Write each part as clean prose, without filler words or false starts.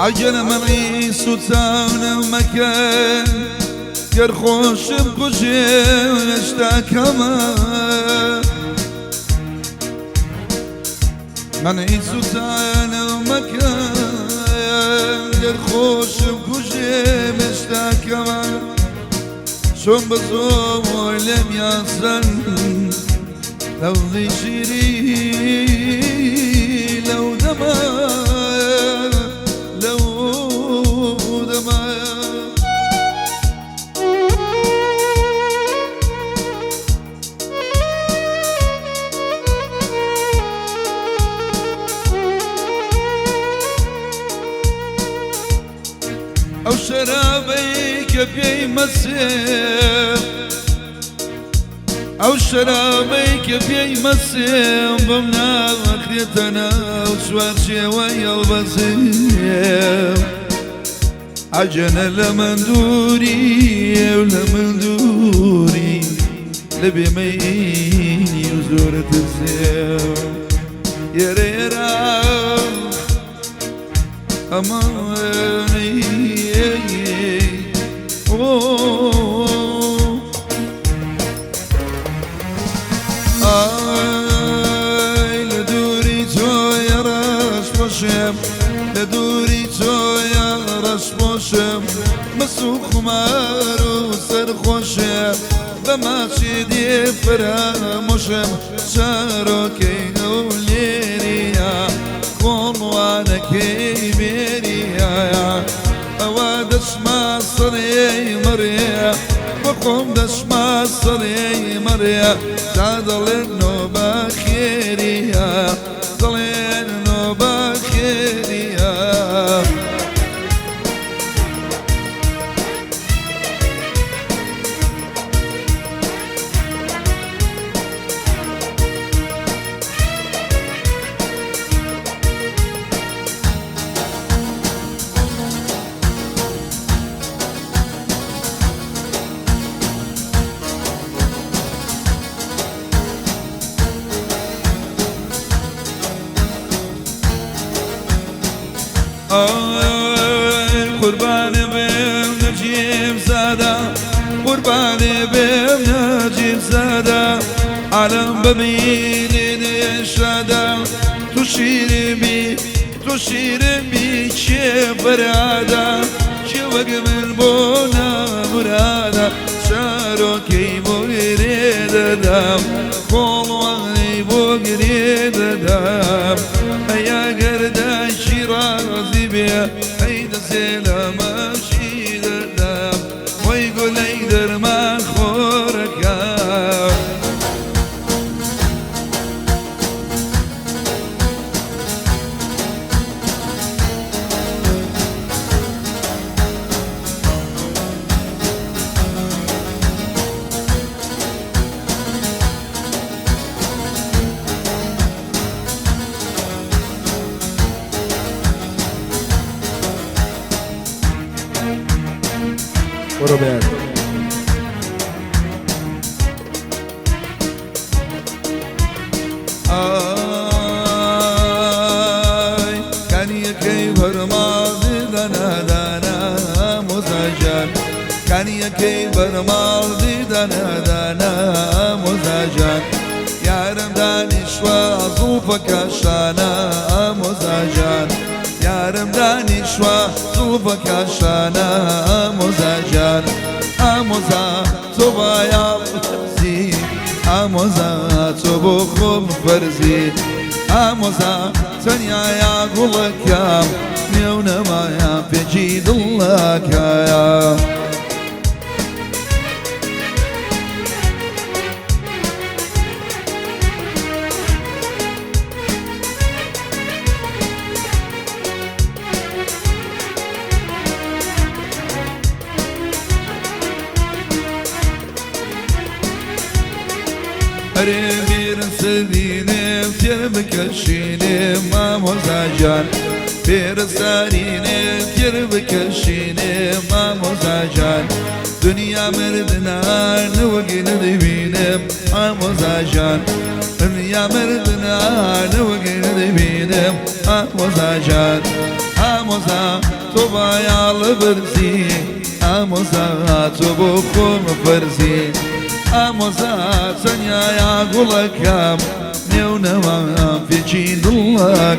عجل مني سوتان مكان گر خوشم کجم اشتاکم مني سوتان مكان گر خوشم کجم اشتاکم شون بزوم ولم يصل لو ذي شيري لو دمار لو دمار أو شرابيك بيمسك أو شرابيك بيمسك بمنا أخذتنا وشوار شوية وبسيم عجنا لمندوري ولمندوري لبي ميني وزورة الزيم يا ريرا أماني آی لدوری تو یارش باشم لدوری تو یارش باشم مسوق مرو سرخوشم به مچیدی فراموشم شروکی نوليريا خلوانا كي بيريا أوادش ما صري مريا بقوم دش ما صري مريا تعدل النوبة خيريا ضلي النوبة خيريا قرباني بهم نجيب زادا قرباني بهم نجيب زادا عالم بميلي شادا تشير بي كيف برادا شوق من بونا مرادا شاروكي بغريد دام خلواني بغريد دام يا قردا شيرازي بيا هيدا سلام ماشي دام ويقول يقدر ما خورك برو بیاد آی کنی کی برمازی دنا دنا مزاجان کنی کی برمازی دنا دنا مزاجان یارم دانشوا زوفك شانا مزاجان يارم دانشوا زوفك شانا مزاجان اموزا توبا يا فرزي اموزا توبو خوب فرزي اموزا تنيا يا قولك يا ميونا ما يا بجيد الله يا بیر سدینم تیر بکشینم ماموزاجان بیر سارینم تیر بکشینم ماموزاجان دنیا مردنار نوگی ندبینم ماموزاجان دنیا مردنار نوگی ندبینم ماموزاجان ماموزا برزي أموزات بخوم فرزي أموزات سنيا يا قولك نيونا في جيد الله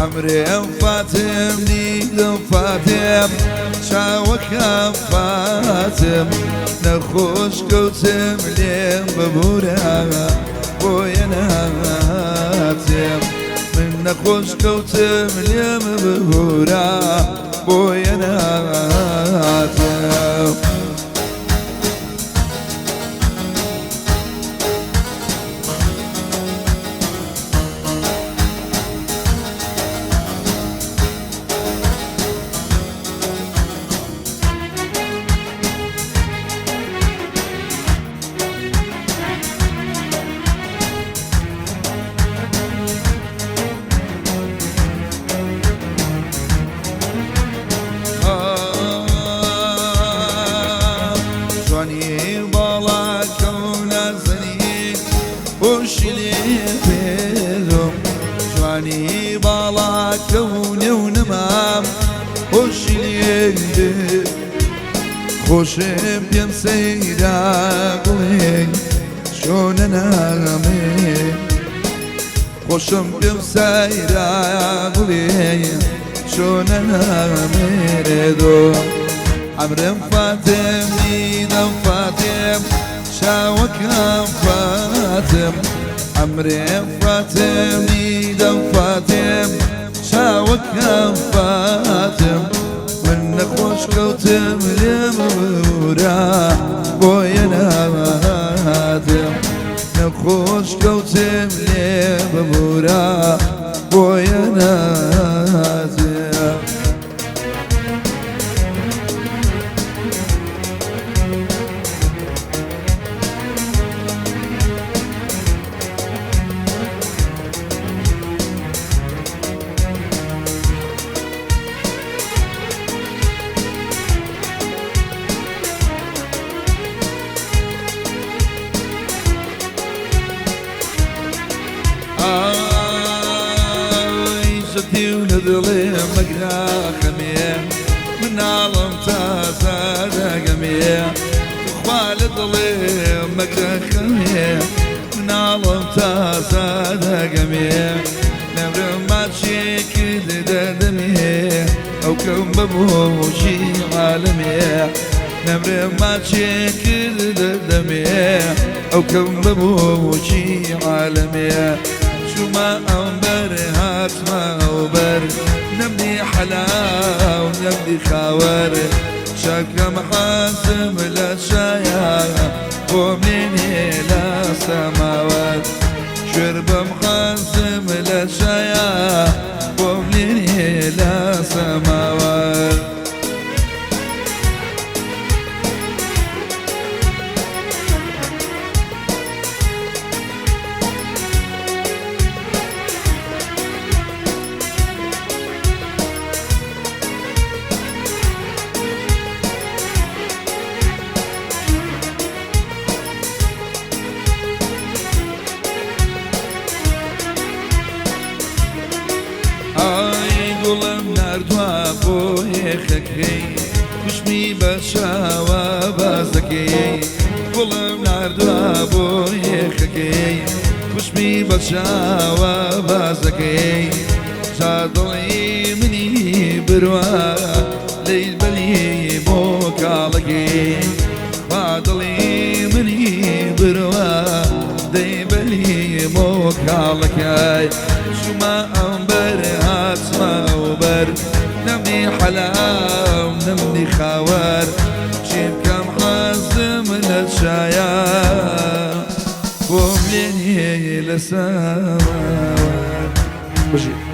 عمري فاتم نيدم فاتم شاوك فاتم نخوش كوتم لين ببورا بويناتم من نخوش كوتم لين ببورا بويناتم جواني بالا كوني ونمام وشي خوش بيم سيدا قوي شون نامي خوش بيم سيدا قوي شون نامي ردو عمرم فاتم نيدم فاتم شاوك فاتم عمري فاتم نيدم فاتم شاوك فاتم من خوش كوتم لمورا بوينا هادم نخوش كوتم لمورا بوينا هادم ونذلي مقنا خميه من عالم تازا قميه خوالد لي مقنا خميه من عالم تازا قميه نمر ما تشيك دميه او كم ببوشي عالميه نمر ما تشيك دميه او كم ببوشي عالميه شو ما أنبر هات ما أوبر نبني حلاو نبني خاور شكا محاسم للشايا ومنين إلى سماوات شرب محاسم للشايا ومنين إلى سماوات قولم نردوا بوی خکی خوشمی بشاوا بازکی قولم نردوا بوی خکی خوشمی بشاوا بازکی جادوی منی بروا لیل بلی موکالکی جادوی منی بروا لیل بلی موکالکی شما أنبر هاتما وبر نمي نمني حلاو نمني خاور شيب كم حظ من الشايا ومليني لسما بجي